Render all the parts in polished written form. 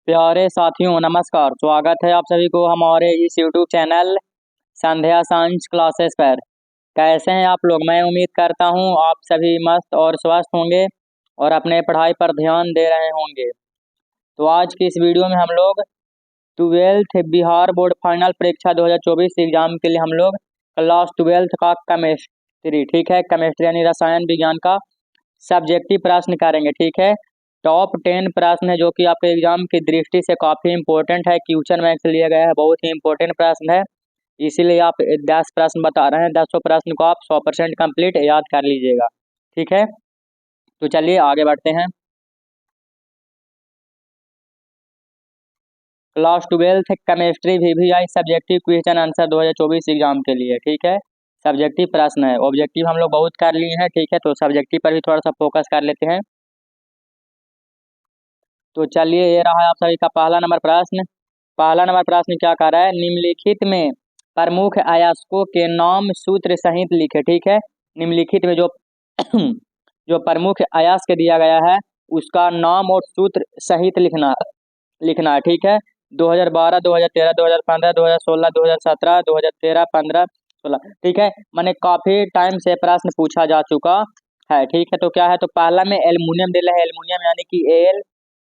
प्यारे साथियों नमस्कार। स्वागत है आप सभी को हमारे इस यूट्यूब चैनल संध्या साइंस क्लासेस पर। कैसे हैं आप लोग? मैं उम्मीद करता हूं आप सभी मस्त और स्वस्थ होंगे और अपने पढ़ाई पर ध्यान दे रहे होंगे। तो आज की इस वीडियो में हम लोग 12th बिहार बोर्ड फाइनल परीक्षा 2024 एग्जाम के लिए हम लोग क्लास 12th का केमिस्ट्री, ठीक है, केमिस्ट्री यानी रसायन विज्ञान का सब्जेक्टिव प्रश्न करेंगे। ठीक है, टॉप 10 प्रश्न है जो कि आपके एग्जाम की दृष्टि से काफी इंपॉर्टेंट है, क्वेश्चन बैंक से लिया गया है, बहुत ही इंपॉर्टेंट प्रश्न है। इसीलिए आप 10 प्रश्न बता रहे हैं। 10 प्रश्न को आप 100% कंप्लीट याद कर लीजिएगा। ठीक है, तो चलिए आगे बढ़ते हैं। Class 12th chemistry VVI subjective question answer 2024 exam के लिए। ठीक है, सब्जेक्टिव प्रश्न है, ऑब्जेक्टिव हम लोग बहुत कर लिए हैं। ठीक है, तो सब्जेक्टिव पर भी थोड़ा सा फोकस कर लेते हैं। तो चलिए, ये रहा है आप सभी का पहला नंबर प्रश्न। पहला नंबर प्रश्न क्या कर रहा है? निम्नलिखित में प्रमुख अयस्कों के नाम सूत्र सहित लिखे। ठीक है, निम्नलिखित में जो जो प्रमुख अयस्क दिया गया है उसका नाम और सूत्र सहित लिखना है। ठीक है, 2012, 2013, 2015, 2016, 2017, 2013, 15, 16। ठीक है, मैंने काफी टाइम से प्रश्न पूछा जा चुका है। ठीक है, तो क्या है? तो पहला में एल्युमिनियम दे रहा है, एल्युमिनियम यानी कि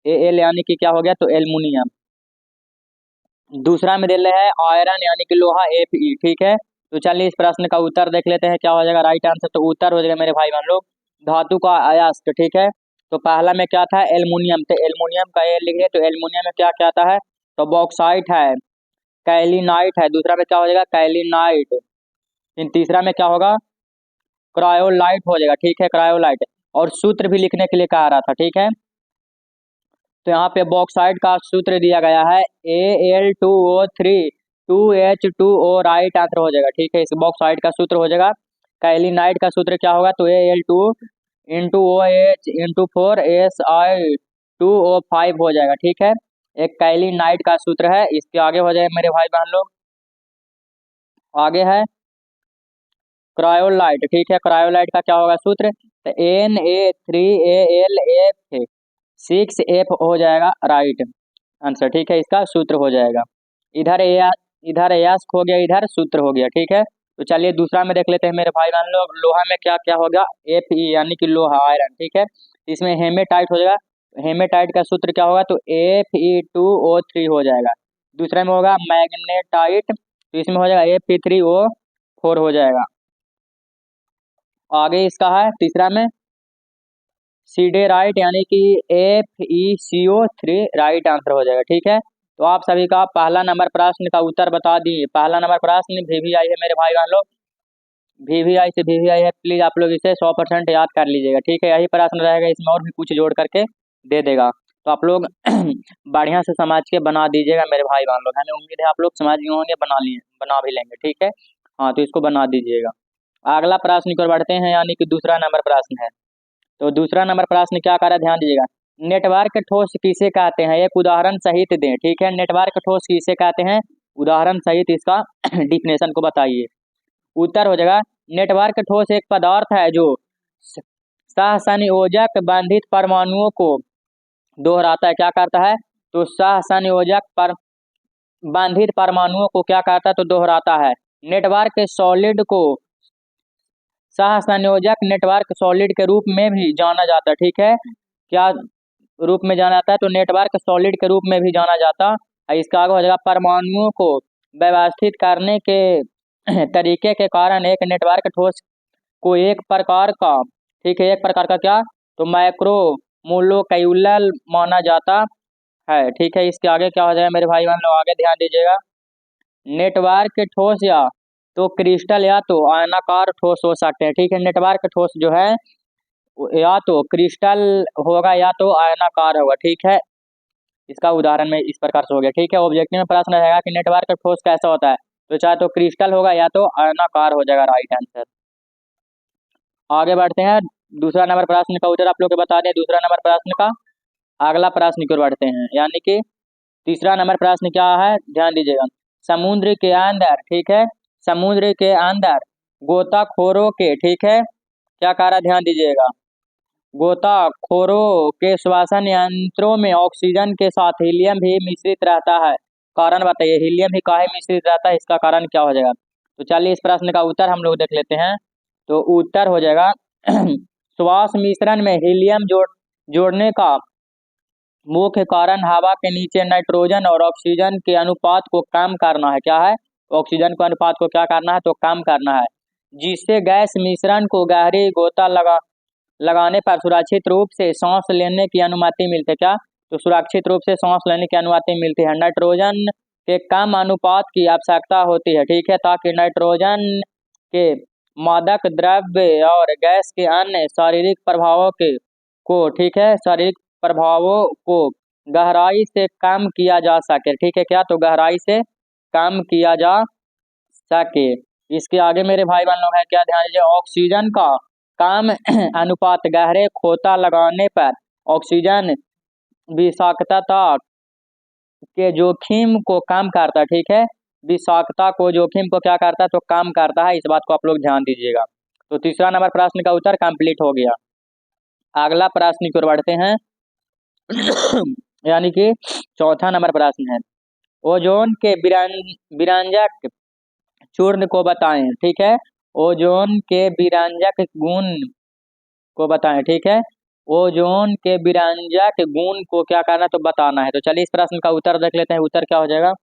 एल यानी कि क्या हो गया? तो एल्युमिनियम। दूसरा में दे रहे हैं आयरन यानी कि लोहा, Fe। ठीक है, तो चलिए इस प्रश्न का उत्तर देख लेते हैं क्या हो जाएगा राइट आंसर। तो उत्तर हो जाएगा मेरे भाई बहन लोग धातु का अयस्क। ठीक है, तो पहला में क्या था? एल्युमिनियम। तो एल्युमिनियम का ए लिख लिया। तो एल्युमिनियम में क्या क्या आता है? तो बॉक्साइट है, कैलिनाइट है। दूसरा में क्या हो जाएगा? कैलिनाइट। फिर तीसरा में क्या होगा? क्रायोलाइट हो जाएगा। ठीक है, क्रायोलाइट। और सूत्र भी लिखने के लिए कहा रहा था। ठीक है, तो यहाँ पे बॉक्साइड का सूत्र दिया गया है Al2O3 2H2O, राइट आंसर हो जाएगा। ठीक है, इस बॉक्साइड का सूत्र हो जाएगा। कैलिनाइट का सूत्र क्या होगा? तो Al2 into OH into 4Si2O5 हो जाएगा। ठीक है, एक कैलिनाइट का सूत्र है। इसके आगे हो जाएगा मेरे भाई बहन लोग, आगे है क्रायोलाइट। ठीक है, क्रायोलाइट का क्या होगा सूत्र? तो Na3Al6F हो जाएगा राइट आंसर। ठीक है, इसका सूत्र हो जाएगा। इधर इधर यास्क हो गया, इधर सूत्र हो गया। ठीक है, तो चलिए दूसरा में देख लेते हैं मेरे भाई बहन लोग। लोहा में क्या क्या होगा? Fe यानी कि लोहा, आयरन। ठीक है, इसमें हेमेटाइट हो जाएगा। हेमेटाइट का सूत्र क्या होगा? तो Fe2O3 हो जाएगा। दूसरे में होगा मैग्नेटाइट, तो इसमें हो जाएगा Fe3O4 हो जाएगा। आगे इसका है तीसरा में सीडेराइट यानी कि FeCO3, राइट आंसर हो जाएगा। ठीक है, तो आप सभी का पहला नंबर प्रश्न का उत्तर बता दिए। पहला नंबर प्रश्न VVI है मेरे भाई बहन लोग, VVI से VVI है, प्लीज आप लोग इसे 100% याद कर लीजिएगा। ठीक है, यही प्रश्न रहेगा, इसमें और भी कुछ जोड़ करके दे देगा, तो आप लोग बढ़िया से समझ के बना दीजिएगा मेरे भाई बहन लोग। हमें उम्मीद है आप लोग समझ गए होंगे, बना भी लेंगे। ठीक है, हाँ, तो इसको बना दीजिएगा। अगला प्रश्न की ओर बढ़ते हैं, यानी कि दूसरा नंबर प्रश्न है। तो दूसरा नंबर प्रश्न क्या कर रहा है? ध्यान दीजिएगा। नेटवर्क ठोस किसे कहते हैं? एक उदाहरण सहित दें। ठीक है, नेटवर्क ठोस किसे कहते हैं? उदाहरण सहित इसका डिफिनेशन को बताइए। उत्तर हो जाएगा नेटवर्क ठोस एक पदार्थ है जो सहसंयोजक बंधित परमाणुओं को दोहराता है। क्या करता है? तो सहसंयोजक पर बंधित परमाणुओं को क्या करता है? तो दोहराता है। नेटवर्क सॉलिड को सहसंयोजक नेटवर्क सॉलिड के रूप में भी जाना जाता है। ठीक है, क्या रूप में जाना जाता है? तो नेटवर्क सॉलिड के रूप में भी जाना जाता है। इसका आगे हो जाएगा परमाणुओं को व्यवस्थित करने के तरीके के कारण एक नेटवर्क ठोस को एक प्रकार का, ठीक है, एक प्रकार का क्या? तो माइक्रो मोलोक्यूलर माना जाता है। ठीक है, इसके आगे क्या हो जाएगा मेरे भाई बहन लोग? आगे ध्यान दीजिएगा। नेटवर्क ठोस या तो क्रिस्टल या तो आयनाकार ठोस हो सकते हैं। ठीक है, नेटवर्क ठोस जो है या तो क्रिस्टल होगा या तो आयनाकार होगा। ठीक है, इसका उदाहरण में इस प्रकार से हो गया। ठीक है, ऑब्जेक्टिव में प्रश्न रहेगा कि नेटवर्क ठोस कैसा होता है? तो चाहे तो क्रिस्टल होगा या तो आयनाकार हो जाएगा राइट आंसर। आगे बढ़ते हैं, दूसरा नंबर प्रश्न का उत्तर आप लोग को बता दें। दूसरा नंबर प्रश्न का अगला प्रश्न की ओर बढ़ते हैं, यानी कि तीसरा नंबर प्रश्न क्या है? ध्यान दीजिएगा। समुद्र के अंदर, ठीक है, समुद्र के अंदर गोताखोरों के, ठीक है, क्या कह रहा है? ध्यान दीजिएगा। गोताखोरों के श्वसन यंत्रों में ऑक्सीजन के साथ हीलियम भी मिश्रित रहता है। कारण बताइए, हीलियम भी काहे मिश्रित रहता है, इसका कारण क्या हो जाएगा। तो चलिए इस प्रश्न का उत्तर हम लोग देख लेते हैं। तो उत्तर हो जाएगा श्वास मिश्रण में हीलियम जोड़ने का मुख्य कारण हवा के नीचे नाइट्रोजन और ऑक्सीजन के अनुपात को कम करना है। क्या है, ऑक्सीजन के अनुपात को क्या करना है, तो कम करना है, जिससे गैस मिश्रण को गहरी गोता लगाने पर सुरक्षित रूप से सांस लेने की अनुमति मिलती है। क्या, तो सुरक्षित रूप से सांस लेने की अनुमति मिलती है। नाइट्रोजन के कम अनुपात की आवश्यकता होती है, ठीक है, ताकि नाइट्रोजन के मादक द्रव्य और गैस के अन्य शारीरिक प्रभावों को ठीक है, शारीरिक प्रभावों को गहराई से कम किया जा सके। ठीक है, क्या, तो गहराई से कम किया जा सके। इसके आगे मेरे भाई बहन लोग हैं, क्या ध्यान दीजिए, ऑक्सीजन का कम अनुपात गहरे खोता लगाने पर ऑक्सीजन विषाक्तता के जोखिम को कम करता है। ठीक है, विषाक्तता को जोखिम को क्या करता है, तो कम करता है। इस बात को आप लोग ध्यान दीजिएगा। तो तीसरा नंबर प्रश्न का उत्तर कंप्लीट हो गया। अगला प्रश्न की ओर बढ़ते हैं यानी कि चौथा नंबर प्रश्न है, ओजोन के विरंजक चूर्ण को बताएं। ठीक है, ओजोन के विरंजक गुण को बताएं। ठीक है, ओजोन के विरंजक गुण को क्या करना, तो बताना है। तो चलिए इस प्रश्न का उत्तर देख लेते हैं। उत्तर क्या हो जाएगा,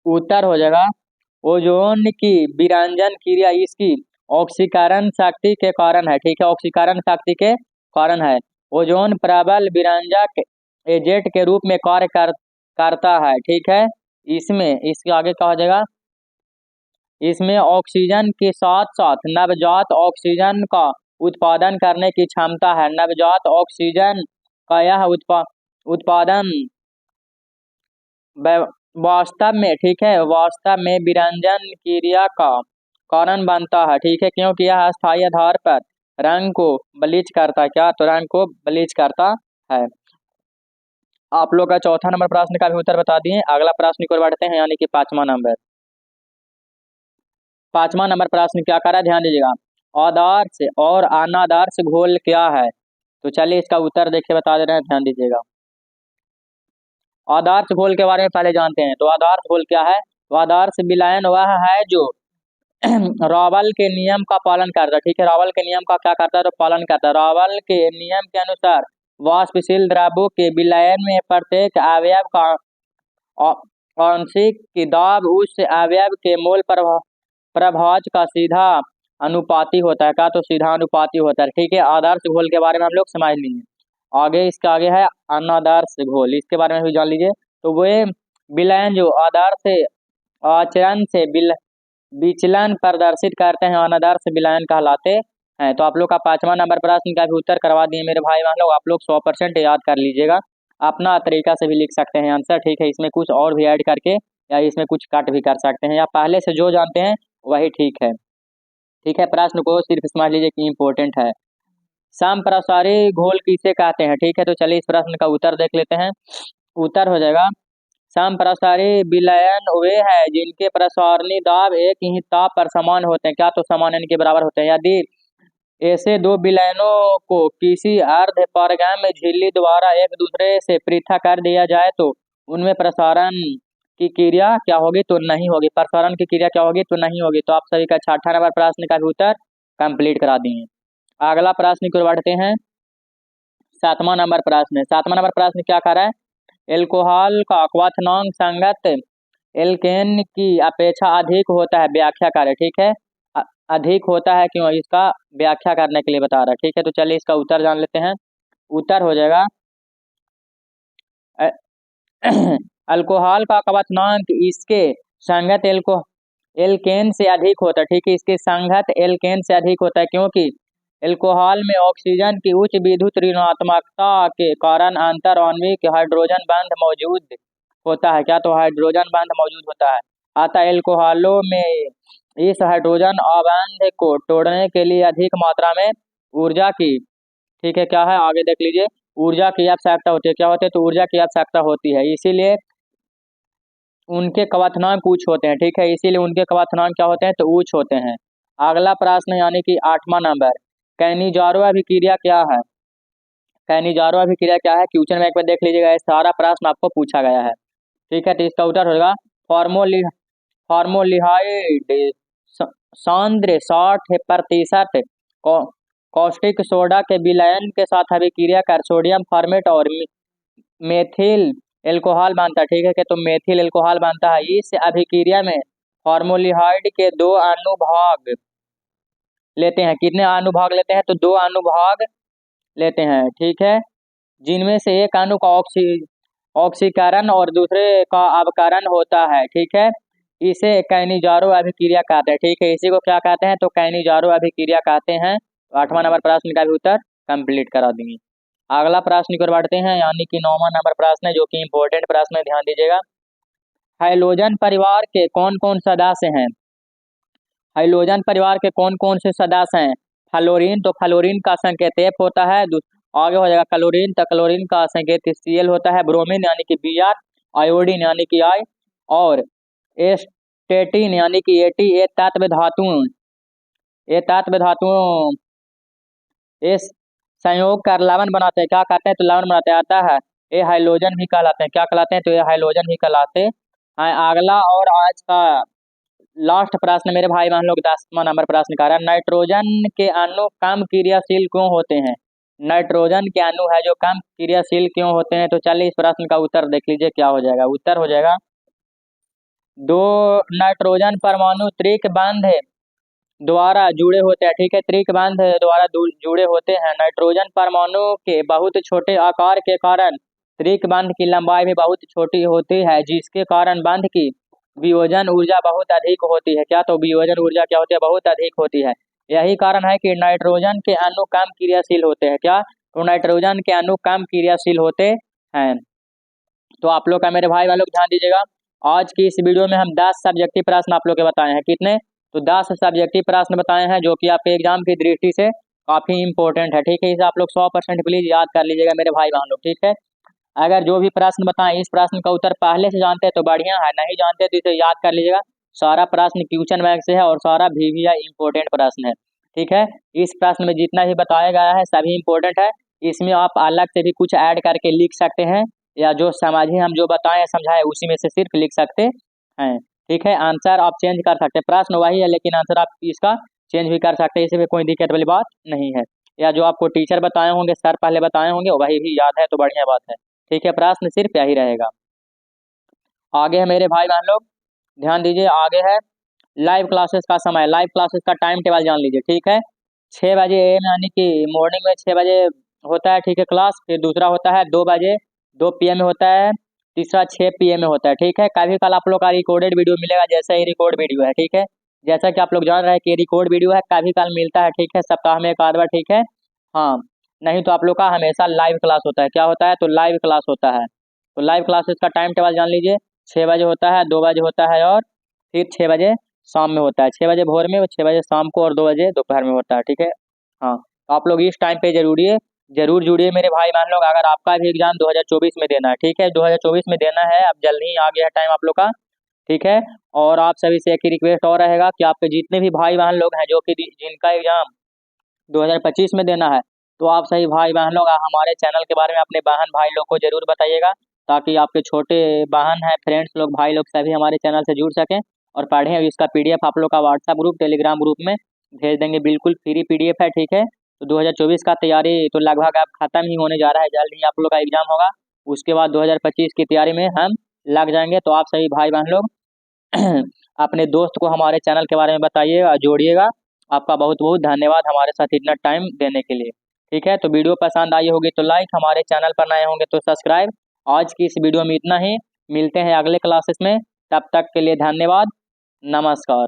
उत्तर हो जाएगा ओजोन की विरंजन क्रिया इसकी ऑक्सीकरण शक्ति के कारण है। ठीक है, ऑक्सीकरण शक्ति के कारण है। ओजोन प्रबल विरंजक एजेंट के रूप में कार्य करता है। ठीक है, इसमें इसके आगे क्या हो जाएगा, इसमें ऑक्सीजन के साथ साथ नवजात ऑक्सीजन का उत्पादन करने की क्षमता है। नवजात ऑक्सीजन का यह उत्पादन वास्तव में, ठीक है, वास्तव में विरंजन क्रिया का कारण बनता है। ठीक है, क्योंकि यह अस्थायी आधार पर रंग को ब्लीच करता है। क्या, तो रंग को ब्लीच करता है। आप लोग का चौथा नंबर प्रश्न का भी उत्तर बता दिए। अगला प्रश्न की ओर बढ़ते हैं, यानी कि पांचवा नंबर प्रश्न क्या करा, ध्यान दीजिएगा, आदर्श और अनादर्श घोल क्या है। तो चलिए इसका उत्तर देख के बता दे रहे हैं, ध्यान दीजिएगा। आदर्श घोल के बारे में पहले जानते हैं। तो आदर्श घोल क्या है, तो आदर्श विलयन वह है जो रावल के नियम का पालन करता है। ठीक है, रावल के नियम का क्या करता है, तो पालन करता है। रावल के नियम के अनुसार वाष्पशील द्रव्यों के विलयन में प्रत्येक अवयव का आंशिक की दाब उस अवयव के मोल प्रभाज का सीधा अनुपाती होता है। क्या, तो सीधा अनुपाती होता है। ठीक है, आदर्श घोल के बारे में हम लोग समझ लिए। आगे इसके आगे है अनादर्श घोल, इसके बारे में भी जान लीजिए। तो वे विलयन जो आदर्श आचरण से विचलन प्रदर्शित करते हैं, अनादर्श विलयन कहलाते हैं। तो आप लोग का पांचवा नंबर प्रश्न का भी उत्तर करवा दिए मेरे भाई बहन लोग। आप लोग 100% याद कर लीजिएगा, अपना तरीका से भी लिख सकते हैं आंसर। ठीक है, इसमें कुछ और भी ऐड करके या इसमें कुछ कट भी कर सकते हैं, या पहले से जो जानते हैं वही ठीक है। ठीक है, प्रश्न को सिर्फ समझ लीजिए कि इम्पोर्टेंट है। समप्रसारी घोल किसे कहते हैं। ठीक है, तो चलिए इस प्रश्न का उत्तर देख लेते हैं। उत्तर हो जाएगा, समप्रसारी विलयन वे हैं जिनके प्रसारणी दाब एक ही ताप पर समान होते हैं। क्या, तो समान यानी के बराबर होते हैं। यदि ऐसे दो विलयनों को किसी अर्ध पारगम्य झिल्ली द्वारा एक दूसरे से पृथक कर दिया जाए तो उनमें प्रसारण की क्रिया क्या होगी, तो नहीं होगी। प्रसारण की क्रिया क्या होगी, तो नहीं होगी। तो आप सभी का छठा नंबर प्रश्न का भी उत्तर कंप्लीट करा दिए। अगला प्रश्न की ओर बढ़ते हैं, सातवां नंबर प्रश्न। सातवां नंबर प्रश्न क्या कर रहा है, एल्कोहल का क्वथनांक संगत एल्केन की अपेक्षा अधिक होता है, व्याख्या करें। ठीक है, अधिक होता है क्यों, इसका व्याख्या करने के लिए बता रहा है। ठीक है, तो चलिए इसका उत्तर जान लेते हैं। उत्तर हो जाएगा अल्कोहल का क्वथनांक इसके संगत एल्केन से अधिक होता है। ठीक है, इसके संगत एल्केन से अधिक होता है, क्योंकि एल्कोहल में ऑक्सीजन की उच्च विद्युत ऋणात्मकता के कारण अंतर आणविक हाइड्रोजन बंध मौजूद होता है। क्या, तो हाइड्रोजन बंध मौजूद होता है। अतः एल्कोहलों में इस हाइड्रोजन अबंध को तोड़ने के लिए अधिक मात्रा में ऊर्जा की, ठीक है, क्या है, आगे देख लीजिए, ऊर्जा की आवश्यकता होती है। क्या होती है, तो ऊर्जा की आवश्यकता होती है, इसीलिए उनके क्वथनांक उच्च होते हैं। ठीक है, इसीलिए उनके क्वथनांक क्या होते हैं, तो उच्च होते हैं। अगला प्रश्न यानी कि आठवां नंबर, कैनिजारो अभिक्रिया क्या है? कैनिजारो अभिक्रिया क्या है? क्वेश्चन बैंक में देख लीजिएगा, ये सारा प्रश्न आपको पूछा गया है। ठीक है, तो इसका उत्तर होगा फॉर्मोलि फॉर्मोलिहाइड सांद्र 60% कॉस्टिक सोडा के विलयन के साथ अभिक्रिया कर सोडियम फॉर्मेट और मेथिल एल्कोहल बनता है। ठीक है, तो मेथिल एल्कोहल बनता है। इस अभिक्रिया में फॉर्मोलिहाइड के 2 अनुभाग लेते हैं। कितने अनुभाग लेते हैं? तो 2 अनुभाग लेते हैं। ठीक है, जिनमें से एक अणु का ऑक्सीकरण और दूसरे का अवकरण होता है। ठीक है, इसे कैनिजारो अभिक्रिया कहते हैं। ठीक है, इसी को क्या कहते हैं? तो कैनिजारो अभिक्रिया कहते हैं। 8वां नंबर प्रश्न का भी उत्तर कंप्लीट करा देंगे। अगला प्रश्न की ओर बढ़ते हैं, यानी कि 9वां नंबर प्रश्न है, जो कि इंपॉर्टेंट प्रश्न है, ध्यान दीजिएगा। हाइलोजन परिवार के कौन कौन सदस्य हैं? हाइलोजन परिवार के कौन कौन से सदस्य हैं? फ्लोरीन, तो फ्लोरीन का संकेत F होता है। आगे हो जाएगा क्लोरीन, तो क्लोरीन का संकेत Cl होता है। ब्रोमीन यानी कि Br, आयोडीन यानी कि I, और एस्टेटिन यानी कि At। ये तत्व धातुओं इस संयोग कर लवण बनाते हैं। क्या कहते हैं? तो लवण बनाते हैं। आता है, ये हाइलोजन भी कहलाते हैं। क्या कहलाते हैं? तो ये हाइलोजन भी कहलाते हैं। अगला और आज का लास्ट प्रश्न मेरे भाई बहन लोग, 10वां नंबर प्रश्न का रहा है, नाइट्रोजन के अणु कम क्रियाशील क्यों होते हैं? नाइट्रोजन के अणु है जो कम क्रियाशील क्यों होते हैं? तो चलिए इस प्रश्न का उत्तर देख लीजिए क्या हो जाएगा। उत्तर हो जाएगा, 2 नाइट्रोजन परमाणु त्रिक बंध द्वारा जुड़े होते हैं। ठीक है, त्रिक बंध द्वारा जुड़े होते हैं। नाइट्रोजन परमाणु के बहुत छोटे आकार के कारण त्रिक बंध की लंबाई भी बहुत छोटी होती है, जिसके कारण बंध की वियोजन ऊर्जा बहुत अधिक होती है। क्या? तो वियोजन ऊर्जा क्या होती है? बहुत अधिक होती है। यही कारण है कि नाइट्रोजन के अणु कम क्रियाशील होते हैं। क्या? तो नाइट्रोजन के अणु कम क्रियाशील होते हैं। तो आप लोग का मेरे भाई वालों ध्यान दीजिएगा, आज की इस वीडियो में हम 10 सब्जेक्टिव प्रश्न आप लोग के बताए हैं। कितने? तो 10 सब्जेक्टिव प्रश्न बताए हैं, जो कि आपके एग्जाम की दृष्टि से काफी इंपॉर्टेंट है। ठीक है, इसे आप लोग 100% प्लीज याद कर लीजिएगा मेरे भाई बहन लोग। ठीक है, अगर जो भी प्रश्न बताएं इस प्रश्न का उत्तर पहले से जानते हैं तो बढ़िया है, नहीं जानते तो इसे याद कर लीजिएगा। सारा प्रश्न क्वेश्चन बैंक से है और सारा VVI इंपॉर्टेंट प्रश्न है। ठीक है, इस प्रश्न में जितना भी बताया गया है सभी इंपॉर्टेंट है। इसमें आप अलग से भी कुछ ऐड करके लिख सकते हैं, या जो समझे हम जो बताएं समझाए उसी में से सिर्फ लिख सकते हैं। ठीक है, आंसर आप चेंज कर सकते हैं। प्रश्न वही है लेकिन आंसर आप इसका चेंज भी कर सकते हैं, इसमें कोई दिक्कत वाली बात नहीं है। या जो आपको टीचर बताए होंगे, सर पहले बताए होंगे, वही भी याद है तो बढ़िया बात है। ठीक है, प्रश्न सिर्फ यही रहेगा। आगे है मेरे भाई बहन लोग, ध्यान दीजिए, आगे है लाइव क्लासेस का समय। लाइव क्लासेस का टाइम टेबल जान लीजिए। ठीक है, 6 बजे AM यानी कि मॉर्निंग में 6 बजे होता है। ठीक है, क्लास। फिर दूसरा होता है 2 बजे 2 PM में होता है। तीसरा 6 PM में होता है। ठीक है, कभी कल आप लोग का रिकॉर्डेड वीडियो मिलेगा, जैसे ही रिकॉर्ड वीडियो है। ठीक है, जैसा कि आप लोग जान रहे हैं कि रिकॉर्ड वीडियो है, कभी कल मिलता है। ठीक है, सप्ताह में 1 आध बार। ठीक है, हाँ, नहीं तो आप लोग का हमेशा लाइव क्लास होता है। क्या होता है? तो लाइव क्लास होता है। तो लाइव क्लासेस का टाइम टेबल जान लीजिए, 6 बजे होता है, 2 बजे होता है, और फिर 6 बजे शाम में होता है। 6 बजे भोर में, 6 बजे शाम को, और 2 बजे दोपहर में होता है। ठीक है, हाँ, तो आप लोग इस टाइम पे जरूर जुड़िए मेरे भाई बहन लोग। अगर आपका भी एग्जाम 2024 में देना है, ठीक है, 2024 में देना है, अब जल्दी ही आ गया टाइम आप लोग का। ठीक है, और आप सभी से एक ही रिक्वेस्ट और रहेगा कि आपके जितने भी भाई बहन लोग हैं जो कि जिनका एग्जाम 2025 में देना है, तो आप सही भाई बहन लोग हमारे चैनल के बारे में अपने बहन भाई लोग को जरूर बताइएगा, ताकि आपके छोटे बहन हैं, फ्रेंड्स लोग, भाई लोग सभी हमारे चैनल से जुड़ सकें और पढ़ें। इसका PDF आप लोग का व्हाट्सएप ग्रुप, टेलीग्राम ग्रुप में भेज देंगे। बिल्कुल फ्री PDF है। ठीक है, तो 2024 का तैयारी तो लगभग अब खत्म ही होने जा रहा है, जल्द ही आप लोग का एग्जाम होगा। उसके बाद 2025 की तैयारी में हम लग जाएंगे। तो आप सभी भाई बहन लोग अपने दोस्त को हमारे चैनल के बारे में बताइए और जोड़िएगा। आपका बहुत बहुत धन्यवाद हमारे साथ इतना टाइम देने के लिए। ठीक है, तो वीडियो पसंद आई होगी तो लाइक, हमारे चैनल पर नए होंगे तो सब्सक्राइब। आज की इस वीडियो में इतना ही, मिलते हैं अगले क्लासेस में, तब तक के लिए धन्यवाद, नमस्कार।